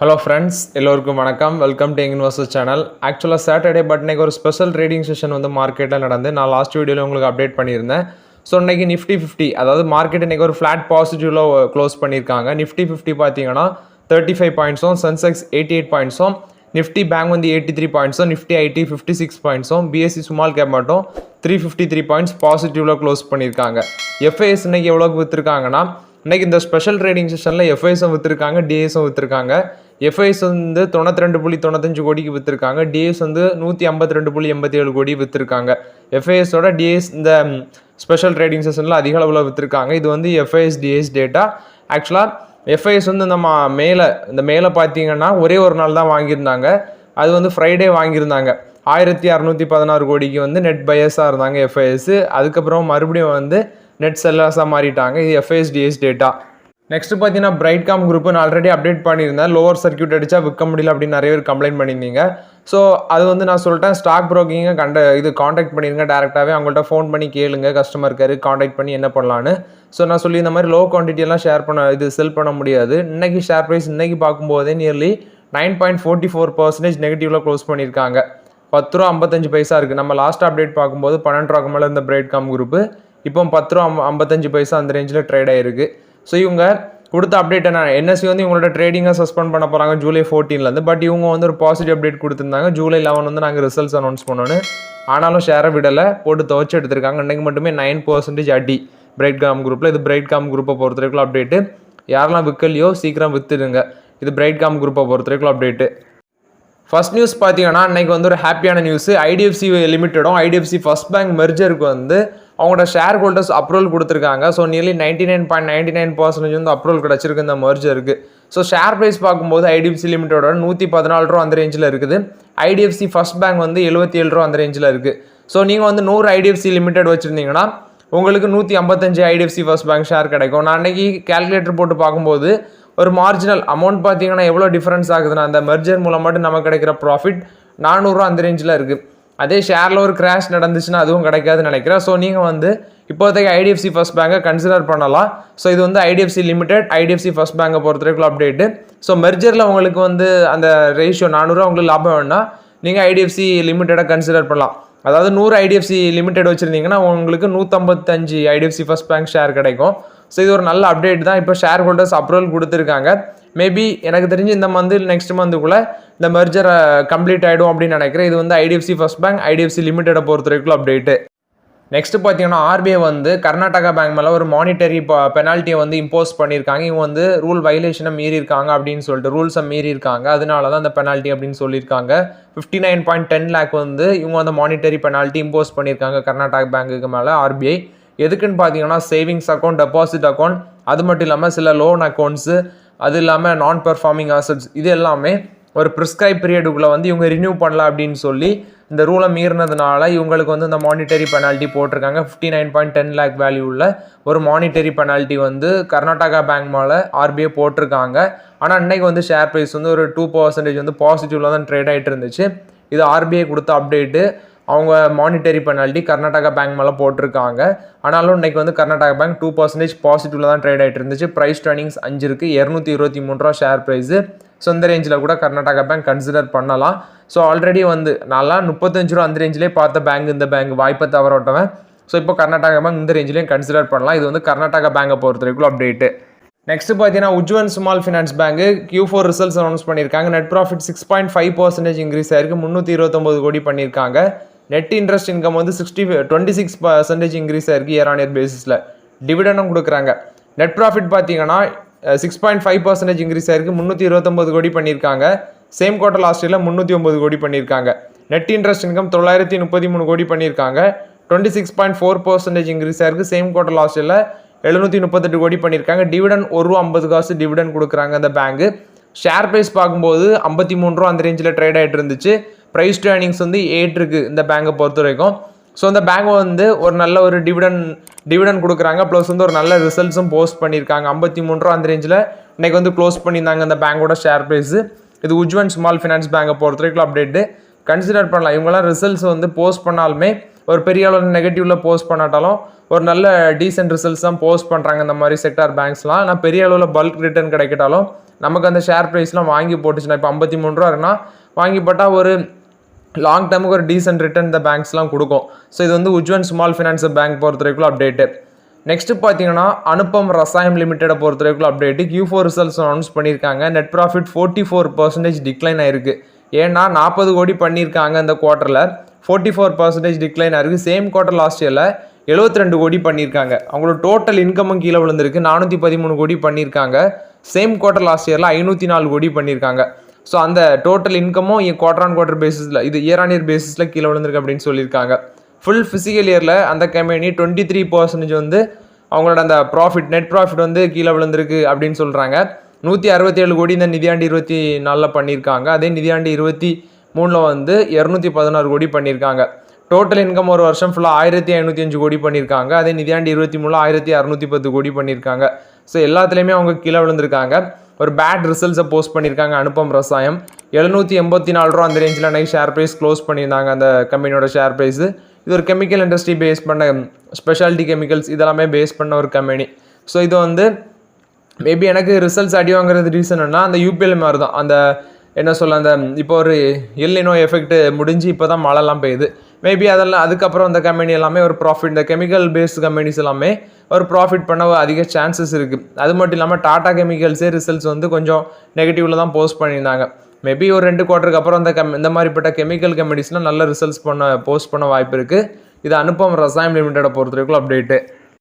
Hello friends, எல்லோருக்கும் வணக்கம். Welcome to investor channel. ஆக்சுவலாக சாட்டர்டே இன்னைக்கு ஒரு ஸ்பெஷல் ட்ரேடிங் செஷன் வந்து மார்க்கெட்டில் நடந்து நான் லாஸ்ட் வீடியோவில் உங்களுக்கு அப்டேட் பண்ணியிருந்தேன். ஸோ இன்றைக்கி நிஃப்டி 50 அதாவது மார்க்கெட் இன்றைக்கி ஒரு ஃப்ளாட் பாசிட்டிவில் க்ளோஸ் பண்ணியிருக்காங்க. நிஃப்டி 50 பார்த்தீங்கன்னா 35 பாயிண்ட்ஸும், சென்செக்ஸ் 88 பாயிண்ட்ஸும், நிஃப்டி பேங்க் வந்து 83 பாயிண்ட்ஸும், நிஃப்டி ஐடி 56 பாயிண்ட்ஸும், பிஎஸ்சி ஸ்மால் கேப் மட்டும் 353 பாயிண்ட்ஸ் பாசிட்டிவில் க்ளோஸ் பண்ணியிருக்காங்க. எஃப்ஐஎஸ் இன்றைக்கி எவ்வளோக்கு விற்றுருக்காங்கன்னா, இன்றைக்கி இந்த ஸ்பெஷல் ட்ரேடிங் செஷனில் எஃப்ஐஎஸும் விற்றுருக்காங்க, டிஎஸும் விற்றுருக்காங்க. எஃப்ஐஎஸ் வந்து 92.95 கோடிக்கு விற்றுருக்காங்க. டிஎஸ் வந்து 152.87 கோடி விற்றுருக்காங்க. எஃப்ஐஎஸோட டிஎஸ் இந்த ஸ்பெஷல் ட்ரேடிங் செஷனில் அதிக அளவில் விற்றுருக்காங்க. இது வந்து எஃப்ஐஎஸ் டிஎஸ் டேட்டா. ஆக்சுவலாக எஃப்ஐஎஸ் வந்து இந்த மேலே பார்த்தீங்கன்னா ஒரே ஒரு நாள் தான் வாங்கியிருந்தாங்க. அது வந்து ஃப்ரைடே வாங்கியிருந்தாங்க. 1616 கோடிக்கு வந்து நெட் பையர்ஸாக இருந்தாங்க எஃப்ஐஎஸ். அதுக்கப்புறம் மறுபடியும் வந்து நெட் செல்லர்ஸாக மாறிட்டாங்க. இது எஃப்ஐஎஸ் டிஎஸ் டேட்டா. நெக்ஸ்ட் பார்த்தீங்கன்னா பிரைட்காம் குரூப் நான் ஆல்ரெடி அப்டேட் பண்ணியிருந்தேன். லோவர் சர்க்யூட் அடித்தா விற்க முடியல அப்படின்னு நிறைய பேர் கம்ப்ளைண்ட் பண்ணியிருந்தீங்க. ஸோ அது வந்து நான் சொல்லிட்டேன், ஸ்டாக் ப்ரோக்கிங்கை காண்டாக்ட் பண்ணிடுங்க டேரெக்டாகவே. அவங்கள்ட்ட ஃபோன் பண்ணி கேளுங்க, கஸ்டமர் கேர் காண்டாக்ட் பண்ணி என்ன பண்ணலான்னு. ஸோ நான் சொல்லி இந்த மாதிரி லோ குவான்டிட்டியெல்லாம் செல் பண்ண முடியாது. இன்றைக்கி ஷேர் ப்ரைஸ் இன்றைக்கி பார்க்கும்போதே நியர்லி 9.44% நெகட்டிவில் க்ளோஸ் பண்ணியிருக்காங்க. 10 ரூபா 55 பைசா இருக்குது. நம்ம லாஸ்ட் அப்டேட் பார்க்கும்போது 12 ரூபாய்க்கு மேலே இருந்த பிரைட்காம் குரூப்பு இப்போ 10 ரூபா 55 பைசா அந்த ரேஞ்சில் ட்ரேட் ஆகிருக்கு. ஸோ இவங்க கொடுத்த அப்டேட் என்ன, என்எஸ்சி வந்து இவங்களோட ட்ரேடிங்கை சஸ்பெண்ட் பண்ண போகிறாங்க ஜூலை 14லேருந்து. பட் இவங்க வந்து ஒரு பாசிட்டிவ் அப்டேட் கொடுத்துருந்தாங்க. ஜூலை 11 வந்து நாங்கள் ரிசல்ட்ஸ் அனௌன்ஸ் பண்ணோன்னு. ஆனாலும் ஷேரை விடலை, போட்டு துவச்சி எடுத்திருக்காங்க. இன்றைக்கு மட்டுமே 9% அடி பிரைட்காம் குரூப்பில். இது பிரைட்காம் குரூப்பை பொறுத்த வரைக்கும் அப்டேட்டு. யாரெல்லாம் விற்கலையோ சீக்கிரம் விற்றுடுங்க. இது பிரைட்காம் குரூப்பை பொறுத்த வரைக்கும் அப்டேட்டு. ஃபர்ஸ்ட் நியூஸ் பார்த்தீங்கன்னா இன்றைக்கி வந்து ஒரு ஹாப்பியான நியூஸ். ஐடிஎஃப்சி லிமிட்டடும் ஐடிஎஃப்சி ஃபர்ஸ்ட் பேங்க் மெர்ஜருக்கு வந்து அவங்களோட ஷேர் ஹோல்டர்ஸ் அப்ரூவல் கொடுத்துருக்காங்க. ஸோ நியர்லி 99.99% வந்து அப்ரூவல் கிடச்சிருக்கு இந்த மெர்ஜருக்கு. ஸோ ஷேர் ப்ரைஸ் பார்க்கும்போது ஐடிஎஃப்சி லிமிட்டோட 114 ரூபா அந்த ரேஞ்சில் இருக்குது. ஐடிஎஃப்சி ஃபர்ஸ்ட் பேங்க் வந்து 77 ரூபா அந்த ரேஞ்சில் இருக்குது. ஸோ நீங்கள் வந்து 100 ஐடிஎஃப்சி லிமிடெட் வச்சுருந்தீங்கன்னா உங்களுக்கு 155 ஐடிஎஃப்சி ஃபர்ஸ்ட் பேங்க் ஷேர் கிடைக்கும். நான் அன்றைக்கி கேல்குலேட்டர் போட்டு பார்க்கும்போது ஒரு மார்ஜினல் அமௌண்ட் பார்த்தீங்கன்னா எவ்வளோ டிஃப்ரென்ஸ் ஆகுதுன்னா, அந்த மெர்ஜர் மூலம் மட்டும் நமக்கு கிடைக்கிற ப்ராஃபிட் 400 ரூபா அந்த ரேஞ்சில் இருக்குது. அதே ஷேரில் ஒரு கிராஷ் நடந்துச்சுன்னா அதுவும் கிடைக்காதுன்னு நினைக்கிறேன். ஸோ நீங்கள் வந்து இப்போதைக்கு ஐடிஎஃப்சி ஃபர்ஸ்ட் பேங்கை கன்சிடர் பண்ணலாம். ஸோ இது வந்து ஐடிஎஃப்சி லிமிடெட் ஐடிஎஃப்சி ஃபர்ஸ்ட் பேங்கை பொறுத்த வரைக்கும் அப்டேட்டு. ஸோ மெர்ஜரில் உங்களுக்கு வந்து அந்த ரேஷியோ 400 ரூபா உங்களுக்கு லாபம் வேணும்னா நீங்கள் ஐடிஎஃப்சி லிமிடெடை கன்சிடர் பண்ணலாம். அதாவது 100 ஐடிஎஃப்சி லிமிடெட் வச்சுருந்தீங்கன்னா உங்களுக்கு 155 ஐடிஎஃப்சி ஃபர்ஸ்ட் பேங்க் ஷேர் கிடைக்கும். ஸோ இது ஒரு நல்ல அப்டேட் தான். இப்போ ஷேர் ஹோல்டர்ஸ் அப்ரூவல் கொடுத்துருக்காங்க. மேபி எனக்கு தெரிஞ்சு இந்த மந்த் நெக்ஸ்ட் மந்த்துக்குள்ளே இந்த மெர்ஜர் கம்ப்ளீட் ஆகிடும் அப்படின்னு நினைக்கிறேன். இது வந்து ஐடிஎஃப்சி ஃபர்ஸ்ட் பேங்க் ஐடிஎஃப்சி லிமிடெடை பொறுத்த வரைக்கும் அப்டேட்டு. நெக்ஸ்ட் பார்த்தீங்கன்னா ஆர்பிஐ வந்து கர்நாடகா பேங்க் மேலே ஒரு மானிட்டரி பெனால்ட்டியை வந்து இம்போஸ் பண்ணியிருக்காங்க. இவங்க வந்து ரூல் வயலேஷனை மீறியிருக்காங்க அப்படின்னு சொல்லிட்டு ரூல்ஸை மீறியிருக்காங்க. அதனால தான் அந்த பெனால்ட்டி அப்படின்னு சொல்லியிருக்காங்க. 59.10 லேக் வந்து இவங்க அந்த மானிட்டரி பெனால்ட்டி இம்போஸ் பண்ணியிருக்காங்க கர்நாடகா பேங்குக்கு மேலே ஆர்பிஐ. எதுக்குன்னு பார்த்தீங்கன்னா சேவிங்ஸ் அக்கௌண்ட், டெபாசிட் அக்கௌண்ட், அது மட்டும் இல்லாமல் சில லோன் அக்கௌண்ட்ஸு, அது இல்லாமல் நான் பெர்ஃபார்மிங் அசட்ஸ், இது எல்லாமே ஒரு ப்ரிஸ்கிரைப் பீரியடுக்குள்ளே வந்து இவங்க ரினியூ பண்ணலாம் அப்படின்னு சொல்லி இந்த ரூலை மீறினதுனால இவங்களுக்கு வந்து இந்த மானிட்டரி பெனால்ட்டி போட்டிருக்காங்க. 59.10 லேக் வேல்யூ உள்ள ஒரு மானிட்டரி பெனால்ட்டி வந்து கர்நாடகா பேங்க் மேலே ஆர்பிஐ போட்டிருக்காங்க. ஆனால் இன்றைக்கி வந்து ஷேர் ப்ரைஸ் வந்து ஒரு 2% வந்து பாசிட்டிவில் தான் ட்ரேட் ஆகிட்டு இருந்துச்சு. இது ஆர்பிஐ கொடுத்த அப்டேட்டு. அவங்க மானிட்டரி பெனால்ட்டி கர்நாடகா பேங்க் மேலே போட்டிருக்காங்க. ஆனாலும் இன்றைக்கி வந்து கர்நாடகா பேங்க் 2% பாசிட்டிவில் தான் ட்ரேட் ஆகிட்டு இருந்துச்சு. ப்ரைஸ் டர்னிங்ஸ் 5 இருக்குது. 223 ரூபா ஷேர் ப்ரைஸு. ஸோ இந்த ரேஞ்சில் கூட கர்நாடகா பேங்க் கன்சிடர் பண்ணலாம். ஸோ ஆல்ரெடி வந்து நல்லா 35 ரூபா அந்த ரேஞ்சிலே பார்த்த பேங்க் இந்த பேங்க் வாய்ப்பை தவறவிட்டவன். ஸோ இப்போ கர்நாடகா பேங்க் இந்த ரேஞ்சிலையும் கன்சிடர் பண்ணலாம். இது வந்து கர்நாடகா பேங்கை பொறுத்த வரைக்கும் அப்டேட்டு. நெக்ஸ்ட் பார்த்தீங்கன்னா Ujjivan small finance bank Q4 results announce பண்ணியிருக்காங்க. நெட் ப்ராஃபிட் 6.5% இன்க்ரீஸ் ஆயிருக்கு. 329 கோடி பண்ணியிருக்காங்க. நெட் இன்ட்ரெஸ்ட் இன்கம் வந்து 26% இன்க்ரீஸ் ஆயிருக்கு இயர் ஆன் இயர் பேசிஸில். டிவிடனும் கொடுக்குறாங்க. நெட் ப்ராஃபிட் பார்த்தீங்கன்னா 6.5% இன்க்ரீஸ் ஆயிருக்கு. 329 கோடி பண்ணியிருக்காங்க. சேம் குவார்ட்டர் லாஸ்ட் இயரில் 309 கோடி பண்ணியிருக்காங்க. நெட் இன்ட்ரெஸ்ட் இன்கம் 933 கோடி பண்ணியிருக்காங்க. 26.4% இன்க்ரீஸ் ஆயிருக்கு. சேம் குவார்ட்டர் லாஸ்ட் இயரில் 738 கோடி பண்ணியிருக்காங்க. டிவிடன் ₹1.50 டிவிடன் கொடுக்குறாங்க அந்த பேங்கு. ஷேர் ப்ரைஸ் பார்க்கும்போது 53 ரூபா அந்த ரேஞ்சில் ட்ரேட் ஆகிட்டு இருந்துச்சு. ப்ரைஸ் டு ஏர்னிங்ஸ் வந்து 8 இருக்குது இந்த பேங்கை பொறுத்த வரைக்கும். ஸோ இந்த பேங்க் வந்து ஒரு நல்ல ஒரு டிவிடன் கொடுக்குறாங்க. ப்ளஸ் வந்து ஒரு நல்ல ரிசல்ட்ஸும் போஸ்ட் பண்ணியிருக்காங்க. 53 ரூபா அந்த ரேஞ்சில் இன்றைக்கி வந்து க்ளோஸ் பண்ணியிருந்தாங்க இந்த பேங்கோட ஷேர் ப்ரைஸு. இது உஜ்வன் ஸ்மால் ஃபினான்ஸ் பேங்கை பொறுத்த வரைக்கும் அப்டேட்டு. கன்சிடர் பண்ணலாம். இவங்கெல்லாம் ரிசல்ட்ஸ் வந்து போஸ்ட் பண்ணாலுமே ஒரு பெரிய அளவு நெகட்டிவில் போஸ்ட் பண்ணாட்டாலும் ஒரு நல்ல டீசென்ட் ரிசல்ட்ஸ் தான் போஸ்ட் பண்ணுறாங்க இந்த மாதிரி செக்டார் பேங்க்ஸ்லாம். ஆனால் பெரிய அளவில் பல்க் ரிட்டர்ன் கிடைக்கட்டாலும் நமக்கு அந்த ஷேர் ப்ரைஸ்லாம் வாங்கி போட்டுச்சுன்னா இப்போ 53 ரூபா இருக்குன்னா வாங்கி போட்டால் ஒரு லாங் டேர்முக்கு ஒரு டீசென்ட் ரிட்டர்ன் இந்த பேங்க்ஸ்லாம் கொடுக்கும். ஸோ இது வந்து உஜ்வன் ஸ்மால் ஃபினான்ஸ் பேங்க் பொறுத்த வரைக்கும் அப்டேட்டு. நெக்ஸ்ட் பார்த்தீங்கன்னா அனுப்பம் ரசாயம் லிமிட்டடை பொறுத்த வரைக்கும் அப்டேட்டு Q4 ரிசல்ட்ஸ் அனௌன்ஸ் பண்ணியிருக்காங்க. நெட் ப்ராஃபிட் 44% டிக்ளைன் ஆயிருக்கு. ஏன்னா 40 கோடி பண்ணியிருக்காங்க இந்த குவார்ட்டரில், 44% டிக்ளைன் ஆயிருக்கு. சேம் குவார்ட்டர் லாஸ்ட் இயரில் 72 கோடி பண்ணியிருக்காங்க. அவங்களோட டோட்டல் இன்கமும் கீழே விழுந்திருக்கு, 413 கோடி பண்ணியிருக்காங்க. சேம் குவார்ட்டர் லாஸ்ட் இயரில் 504 கோடி பண்ணியிருக்காங்க. ஸோ அந்த டோட்டல் இன்கமும் குவார்டர் ஆன் குவார்டர் பேசிஸில் இது இயர் ஆன் இயர் பேசிஸில் கீழே விழுந்திருக்கு அப்படின்னு சொல்லியிருக்காங்க. ஃபுல் ஃபிசிக்கல் இயரில் அந்த கம்பெனி 23% வந்து அவங்களோட அந்த ப்ராஃபிட் நெட் ப்ராஃபிட் வந்து கீழே விழுந்திருக்கு அப்படின்னு சொல்கிறாங்க. 167 கோடி இந்த நிதியாண்டு 24 பண்ணியிருக்காங்க. அதே நிதியாண்டு 23 வந்து 216 கோடி பண்ணியிருக்காங்க. டோட்டல் இன்கம் ஒரு வருஷம் ஃபுல்லாக 1505 கோடி பண்ணியிருக்காங்க. அதே நிதியாண்டு 23 1610 கோடி பண்ணியிருக்காங்க. ஸோ எல்லாத்துலேயுமே அவங்க கீழே விழுந்திருக்காங்க. ஒரு பேட் ரிசல்ட்ஸை போஸ்ட் பண்ணியிருக்காங்க அனுப்பம் ரசாயம். 784 ரூபா அந்த ரேஞ்சில் அன்றைக்கி ஷேர் ப்ரைஸ் க்ளோஸ் பண்ணியிருந்தாங்க அந்த கம்பெனியோட ஷேர் ப்ரைஸு. இது ஒரு கெமிக்கல் இண்டஸ்ட்ரி பேஸ் பண்ண ஸ்பெஷாலிட்டி கெமிக்கல்ஸ் இதெல்லாமே பேஸ் பண்ண ஒரு கம்பெனி. ஸோ இது வந்து மேபி எனக்கு ரிசல்ட்ஸ் அடி வாங்குறது ரீசன் என்ன, அந்த யூபிஎல் மாதிரி தான். அந்த என்ன சொல்ல, அந்த இப்போ ஒரு எல்னினோ எஃபெக்ட் முடிஞ்சு இப்போ தான் மழைலாம் பெய்யுது. மேபி அதெல்லாம் அதுக்கப்புறம் அந்த கம்பெனி எல்லாமே ஒரு ப்ராஃபிட், இந்த கெமிக்கல் பேஸ்டு கம்பெனிஸ் எல்லாமே ஒரு ப்ராஃபிட் பண்ண அதிக சான்சஸ் இருக்குது. அது மட்டும் இல்லாமல் டாடா கெமிக்கல்ஸே ரிசல்ட்ஸ் வந்து கொஞ்சம் நெகட்டிவில் தான் போஸ்ட் பண்ணியிருந்தாங்க. மேபி ஒரு 2 குவார்ட்டருக்கு அப்புறம் இந்த மாதிரிப்பட்ட கெமிக்கல் கம்பெனிஸ்லாம் நல்ல ரிசல்ட்ஸ் போஸ்ட் பண்ண வாய்ப்பு இருக்குது. இது அனுப்பம் ரசாயம் லிமிட்டடை பொறுத்த வரைக்கும் அப்டேட்டு.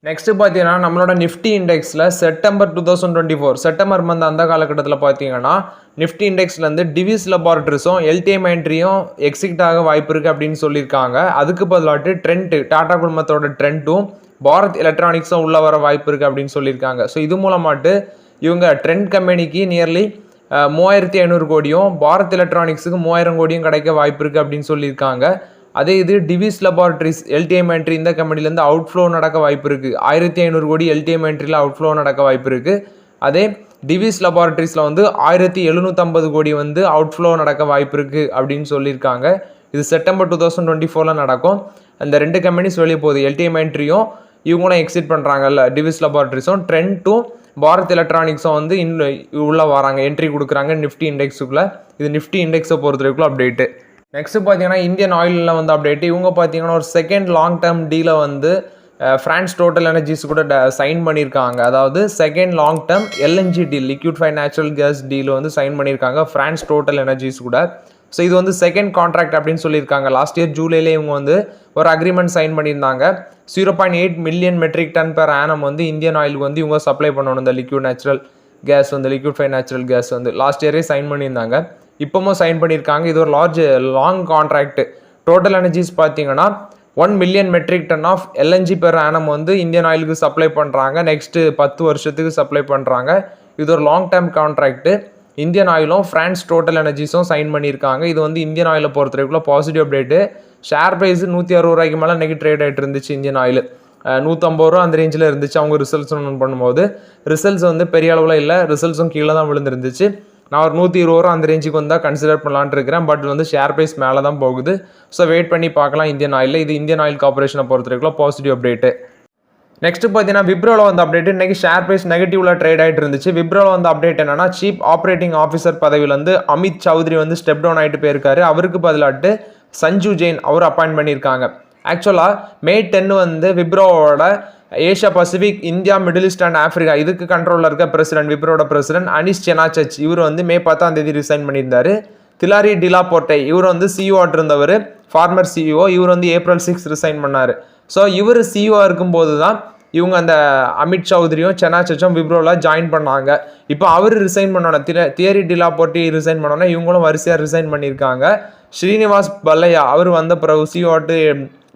நெக்ஸ்ட்டு பார்த்தீங்கன்னா நம்மளோட நிஃப்டி இண்டெக்ஸில் செப்டம்பர் 2024 செப்டம்பர் மந்த் அந்த காலகட்டத்தில் பார்த்தீங்கன்னா நிஃப்டி இண்டெக்ஸ்லேருந்து டிவிஸ் லெபார்ட்ரிஸும் எல்டிஎம் என்ட்ரியும் எக்ஸிட் ஆக வாய்ப்பு இருக்குது அப்படின்னு சொல்லியிருக்காங்க. அதுக்கு பதிலாட்டு ட்ரெண்ட் டாடா குழுமத்தோட ட்ரெண்டும் பாரத் எலக்ட்ரானிக்ஸும் உள்ள வர வாய்ப்பு இருக்குது அப்படின்னு சொல்லியிருக்காங்க. ஸோ இது மூலமாட்டு இவங்க ட்ரெண்ட் கம்பெனிக்கு நியர்லி 3500 கோடியும் பாரத் எலக்ட்ரானிக்ஸுக்கு 3000 கோடியும் கிடைக்க வாய்ப்பு இருக்குது அப்படின்னு சொல்லியிருக்காங்க. அதே இது டிவிஸ் லெபார்ட்ரிஸ் எல்டிஎம் என்ட்ரி இந்த கம்பெனிலேருந்து அவுட்ஃப்ளோ நடக்க வாய்ப்பு இருக்குது. 1500 கோடி எல்டிஎம் என்ட்ரியில் அவுட்ஃப்ளோ நடக்க வாய்ப்பு இருக்குது. அதே டிவிஸ் லெபார்ட்ரிஸில் வந்து 1750 கோடி வந்து அவுட்ஃப்ளோ நடக்க வாய்ப்பு இருக்குது அப்படின்னு சொல்லியிருக்காங்க. இது செப்டம்பர் 2024 நடக்கும். அந்த 2 கம்பெனிஸ் வெளியே போகுது. எல்டிஎம் என்ட்ரியும் இவங்களும் எக்ஸிட் பண்ணுறாங்கல்ல, டிவிஸ் லெபார்ட்ரிஸும் ட்ரெண்டும் பாரத் எலக்ட்ரானிக்ஸும் வந்து உள்ளே வராங்க, என்ட்ரி கொடுக்குறாங்க நிஃப்டி இண்டெக்ஸுக்குள்ளே. இது நிஃப்டி இண்டெக்ஸை பொறுத்த வரைக்கும் அப்டேட்டு. நெக்ஸ்ட்டு பார்த்தீங்கன்னா இந்தியன் ஆயிலில் வந்து அப்டேட்டு. இவங்க பார்த்தீங்கன்னா ஒரு செகண்ட் லாங் டேர்ம் டீலை வந்து ஃப்ரான்ஸ் டோட்டல் எனர்ஜிஸ் கூட சைன் பண்ணியிருக்காங்க. அதாவது second long term LNG deal, liquefied natural gas deal வந்து சைன் பண்ணியிருக்காங்க ஃப்ரான்ஸ் டோட்டல் எனர்ஜிஸ் கூட. ஸோ இது வந்து செகண்ட் கான்ட்ராக்ட் அப்படின்னு சொல்லியிருக்காங்க. லாஸ்ட் இயர் ஜூலையிலே இவங்க வந்து ஒரு அக்ரிமெண்ட் சைன் பண்ணியிருந்தாங்க. 0.8 million metric ton per annum வந்து இந்தியன் ஆயிலுக்கு வந்து இவங்க சப்ளை பண்ணணும். இந்த லிக்விட் நேச்சுரல் கேஸ் வந்து லிக்விட்ஃபைட் நேச்சுரல் கேஸ் வந்து லாஸ்ட் இயரே சைன் பண்ணியிருந்தாங்க, இப்போவும் சைன் பண்ணியிருக்காங்க. இது ஒரு லாங் கான்ட்ராக்ட். டோட்டல் எனர்ஜிஸ் பார்த்தீங்கன்னா 1 million metric ton of LNG per annum வந்து இந்தியன் ஆயிலுக்கு சப்ளை பண்ணுறாங்க. நெக்ஸ்ட்டு 10 வருஷத்துக்கு சப்ளை பண்ணுறாங்க. இது ஒரு லாங் டேர்ம் கான்ட்ராக்ட். இந்தியன் ஆயிலும் ஃப்ரான்ஸ் டோட்டல் எனர்ஜிஸும் சைன் பண்ணியிருக்காங்க. இது வந்து இந்தியன் ஆயிலை பொறுத்த வரைக்கும் பாசிட்டிவ் அப்டேட்டு. ஷேர் ப்ரைஸ் 160 ரூபாய்க்கு மேலே நெகட்டிவ் ட்ரேட் ஆகிட்டு இருந்துச்சு. இந்தியன் ஆயில் 150 ரூபா அந்த ரேஞ்சில் இருந்துச்சு. அவங்க ரிசல்ட்ஸ் பண்ணும்போது ரிசல்ட்ஸ் வந்து பெரிய அளவில் இல்லை, ரிசல்ட்ஸும் கீழே தான் விழுந்துருந்துச்சு. நான் ஒரு 120 ரூபா அந்த ரேஞ்சுக்கு வந்தால் கன்சிடர் பண்ணலான்ட்டு இருக்கிறேன். பட் வந்து ஷேர் ப்ரைஸ் மேலே தான் போகுது. ஸோ வெயிட் பண்ணி பார்க்கலாம் இந்தியன் ஆயிலில். இது இந்தியன் ஆயில் கார்பரேஷனை பொறுத்த வரைக்கும் பாசிட்டிவ் அப்டேட்டு. நெக்ஸ்ட் பார்த்தீங்கன்னா விப்ரோவில் வந்து அப்டேட். இன்றைக்கி ஷேர் ப்ரைஸ் நெகட்டிவில் ட்ரேட் ஆகிட்டு இருந்துச்சு. விப்ரோவில் வந்து அப்டேட் என்னன்னா, சீஃப் ஆப்ரேட்டிங் ஆஃபீஸர் பதவியில் வந்து அமித் சௌத்ரி வந்து ஸ்டெப் டவுன் ஆகிட்டு போயிருக்காரு. அவருக்கு பதிலாட்டு சஞ்சு ஜெயின் அவர் அப்பாயின்ட் பண்ணியிருக்காங்க. ஆக்சுவலாக May 10 வந்து விப்ரோவோட Asia Pacific, India, Middle East and Africa இதுக்கு கண்ட்ரோலில் இருக்க பிரசிடென்ட், விப்ரோட பிரசிடென்ட் அனிஷ் செனாச்சச் இவர் வந்து May 10 ரிசைன் பண்ணியிருந்தார். திலாரி டிலாபோர்ட்டே இவர் வந்து சிஇஓ இருந்தவர், ஃபார்மர் சிஇஓ. இவர் வந்து April 6 ரிசைன் பண்ணார். ஸோ இவர் சிஇஓ இருக்கும்போது தான் இவங்க அந்த அமித் சௌத்ரியும் செனாச்சச்சும் விப்ரோவில் ஜாயின் பண்ணாங்க. இப்போ அவர் ரிசைன் பண்ணோன்னா தியரி டிலாபோர்ட்டி ரிசைன் பண்ணோன்னா இவங்களும் வரிசையாக ரிசைன் பண்ணியிருக்காங்க. ஸ்ரீனிவாஸ் பல்லையா அவர் வந்த பிறகு சிஓட்டு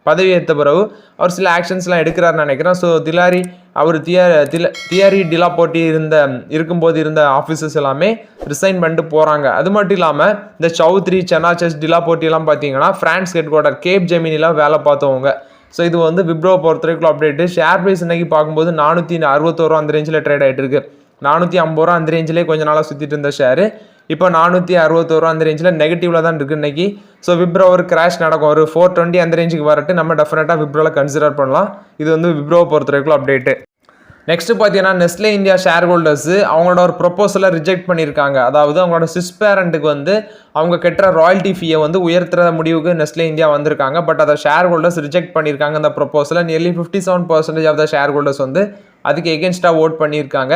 பதவி ஏற்ற பிறகு அவர் சில ஆக்ஷன்ஸ்லாம் எடுக்கிறாருன்னு நினைக்கிறேன். ஸோ அவர் தியரி டிலாபோர்ட்டி இருக்கும்போது இருந்த ஆஃபீஸர்ஸ் எல்லாமே ரிசைன் பண்ணிட்டு போகிறாங்க. அது மட்டும் இல்லாமல் இந்த சௌத்ரி, செனாச்சஸ், டிலாபோர்ட்டிலாம் பார்த்தீங்கன்னா ஃப்ரான்ஸ் ஹெட் குவார்ட்டர் கேப் ஜெமினியில் வேலை பார்த்தவங்க. ஸோ இது வந்து விப்ரோ பொறுத்த வரைக்கும் அப்டேட்டு. ஷேர் ப்ரைஸ் இன்னைக்கு பார்க்கும்போது 461 ரூபா அந்த ரேஞ்சில் ட்ரேட் ஆகிட்டு இருக்கு. 450 ரூபா அந்த ரேஞ்சிலே கொஞ்ச நாளாக சுற்றிட்டு இருந்த ஷேரு இப்போ 461 அந்த ரேஞ்சில் நெகட்டிவ்ல தான் இருக்குது இன்னைக்கு. ஸோ விப்ரோ ஒரு கிராஷ் நடக்கும், ஒரு 420 அந்த ரேஞ்சுக்கு வரட்டு நம்ம டெஃபினட்டாக விப்ரோவில் கன்சிடர் பண்ணலாம். இது வந்து விப்ரோவை பொறுத்த வரைக்கும் அப்டேட்டு. நெக்ஸ்ட் பார்த்தீங்கன்னா நெஸ்லே இந்தியா ஷேர் ஹோல்டர்ஸ் அவங்களோட ஒரு ப்ரொப்போசலை ரிஜெக்ட் பண்ணியிருக்காங்க. அதாவது அவங்களோட சிஸ் பேரண்ட்டுக்கு வந்து அவங்க கட்டுற ராயல்ட்டி ஃபீயை வந்து உயர்த்துற முடிவுக்கு நெஸ்லே இந்தியா வந்திருக்காங்க. பட் அதை ஷேர் ஹோல்டர்ஸ் ரிஜெக்ட் பண்ணியிருக்காங்க. அந்த ப்ரொப்போசலை nearly 57% of the share holders வந்து அதுக்கு எகென்ஸ்டாக ஓட் பண்ணியிருக்காங்க.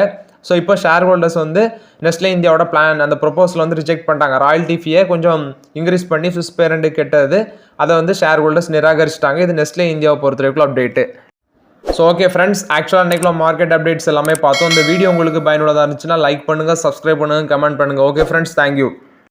ஸோ இப்போ ஷேர் ஹோல்டர்ஸ் வந்து நெஸ்லே இந்தியாவோட பிளான் அந்த ப்ரொப்போசல் வந்து ரிஜெக்ட் பண்ணிட்டாங்க. ராயல்ட்டி ஃபீயை கொஞ்சம் இன்க்ரீஸ் பண்ணி சிஸ் பேரண்ட்டுக்கு கெட்டது அதை வந்து ஷேர் ஹோல்டர்ஸ் நிராகரிச்சிட்டாங்க. இது நெஸ்லே இந்தியாவை பொறுத்த வரைக்கும் அப்டேட்டு. ஸோ ஓகே ஃப்ரெண்ட்ஸ், ஆக்சுவலாக இன்றைக்குள்ள மார்க்கெட் அப்டேட்ஸ் எல்லாமே பார்த்தோம். இந்த வீடியோ உங்களுக்கு பயனுள்ளதாக இருந்துச்சுன்னா லைக் பண்ணுங்கள், சப்ஸ்கிரைப் பண்ணுங்கள், கமெண்ட் பண்ணுங்கள். Okay friends, thank you.